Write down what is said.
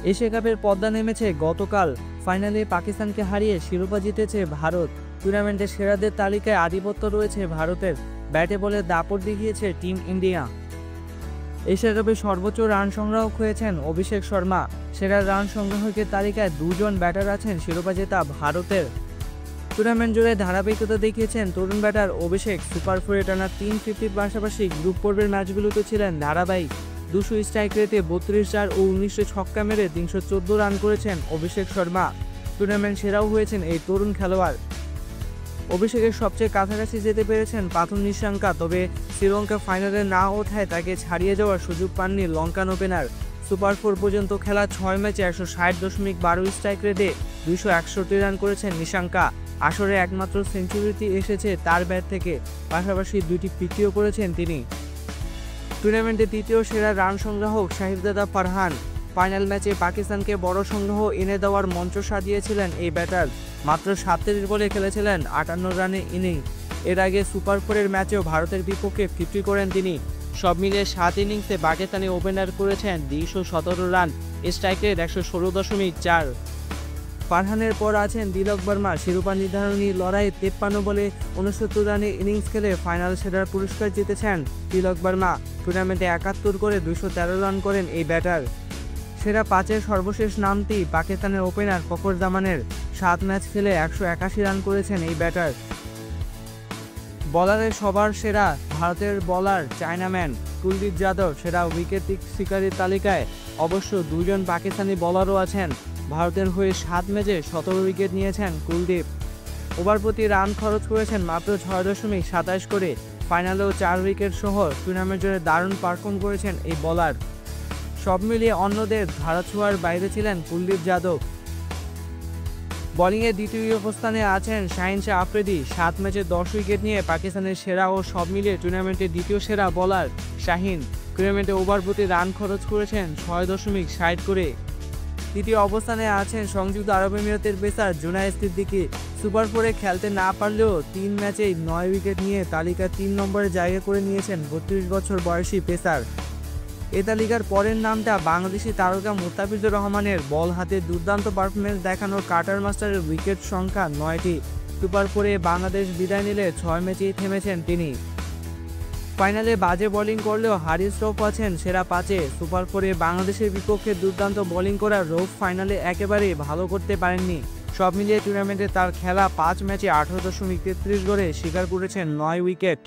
Asia কাপের পর্দা নেমেছে গতকাল। ফাইনালে পাকিস্তানকে হারিয়ে শিরোপা জিতেছে ভারত। টুর্নামেন্টের সেরাদের তালিকায় আধিপত্য রয়েছে ভারতের। ব্যাটে বলে দাপট দেখিয়েছে টিম ইন্ডিয়া। এশিয়া কাপে সর্বোচ্চ রান সংগ্রাহক হয়েছেন অভিষেক শর্মা। সেরা রান সংগ্রাহকের তালিকায় দুজন ব্যাটার আছেন শিরোপা জেতা ভারতের। টুর্নামেন্ট জুড়ে ধারাবাহিকতা দেখিয়েছেন তরুণ ব্যাটার অভিষেক। সুপার 4-এ টানা 350 পাশাপাশি গ্রুপ পর্বের ম্যাচগুলোতে ছিলেন ধারাবাহিক। 200 স্ট্রাইক রেটে 32 চার ও 19 ছক্কা মেরে 314 রান করেছেন অভিষেক শর্মা। টুর্নামেন্ট সেরাও হয়েছেন এই তরুণ খেলোয়াড়। অভিষেকের সবচেয়ে কাছাকাছি যেতে পেরেছেন পাথুম নিশাঙ্কা, তবে শ্রীলঙ্কা ফাইনালে না ওঠায় তাকে ছাড়িয়ে যাওয়ার সুযোগ পাননি লঙ্কান ওপেনার। সুপার 4 পর্যন্ত খেলা 6 ম্যাচে 160.12 স্ট্রাইক রেটে 261 রান করেছেন নিশাঙ্কা। আসরে একমাত্র সেঞ্চুরিটি এসেছে তার ব্যাট থেকে, পাশাপাশি 2টি পিটিও করেছেন তিনি। টুর্নামেন্টে তৃতীয় সেরা রান সংগ্রাহক শাহিবজাদা ফারহান। ফাইনাল ম্যাচে পাকিস্তানকে বড় সংগ্রহ এনে দেওয়ার মঞ্চ সাজিয়েছিলেন এই ব্যাটার। মাত্র 37 বলে খেলেছিলেন 58 রানের ইনিংস। এর আগে সুপার 4-এর ম্যাচেও ভারতের বিপক্ষে 50 করেন তিনি। সব মিলিয়ে 7 ইনিংসে পাকিস্তানি ওপেনার করেছেন 217 রান, স্ট্রাইক রেট 116.4। ফারহানের পর আছেন তিলক বর্মা। শিরোপা নির্ধারণী লড়াইয়ে 53 বলে 69 রানের ইনিংস খেলে ফাইনাল সেরার পুরস্কার জিতেছেন তিলক বর্মা। টুর্নামেন্টে 71 করে 213 রান করেন এই ব্যাটার। সেরা 5-এর সর্বশেষ নামটি পাকিস্তানের ওপেনার ফখর জামানের। 7 ম্যাচ খেলে 181 রান করেছেন এই ব্যাটার। বলারের সবার সেরা ভারতের বলার চায়নাম্যান কুলদীপ যাদব। সেরা উইকেট শিকারীর তালিকায় অবশ্য 2 জন পাকিস্তানি বলারও আছেন। ভারতের হয়ে 7 ম্যাচে 17 উইকেট নিয়েছেন কুলদীপ। ওভার প্রতি রান খরচ করেছেন মাত্র 6.27 করে। ফাইনালেও 4 উইকেট সহ টুর্নামেন্ট জুড়ে দারুণ পারফর্ম করেছেন এই বলার। সব মিলিয়ে অন্যদের ধারা ছোঁয়ার বাইরে ছিলেন কুলদীপ যাদব। বোলিংয়ে দ্বিতীয় অবস্থানে আছেন শাহিন শাহ আফ্রিদি। 7 ম্যাচে 10 উইকেট নিয়ে পাকিস্তানের সেরা ও সব মিলিয়ে টুর্নামেন্টের দ্বিতীয় সেরা বোলার শাহিন। টুর্নামেন্টে ওভার প্রতি রান খরচ করেছেন 6.60 করে। তৃতীয় অবস্থানে আছেন সংযুক্ত আরব আমিরাতের পেসার জুনায়েদ সিদ্দিকী। সুপার 4-এ খেলতে না পারলেও 3 ম্যাচেই 9 উইকেট নিয়ে তালিকার 3 নম্বরে জায়গা করে নিয়েছেন 32 বছর বয়সী পেসার। এ তালিকার পরের নামটা বাংলাদেশি তারকা মুস্তাফিজুর রহমানের। বল হাতে দুর্দান্ত পারফরমেন্স দেখানোর কাটার মাস্টারের উইকেট সংখ্যা 9টি। সুপার 4-এ বাংলাদেশ বিদায় নিলে 6 ম্যাচেই থেমেছেন তিনি। ফাইনালে বাজে বোলিং করলেও হারিস রৌফ আছেন সেরা 5-এ। সুপার 4-এ বাংলাদেশের বিপক্ষে দুর্দান্ত বোলিং করা রৌফ ফাইনালে একেবারেই ভালো করতে পারেননি। সব মিলিয়ে টুর্নামেন্টে তার খেলা 5 ম্যাচে 18.33 গড়ে শিকার করেছেন 9 উইকেট।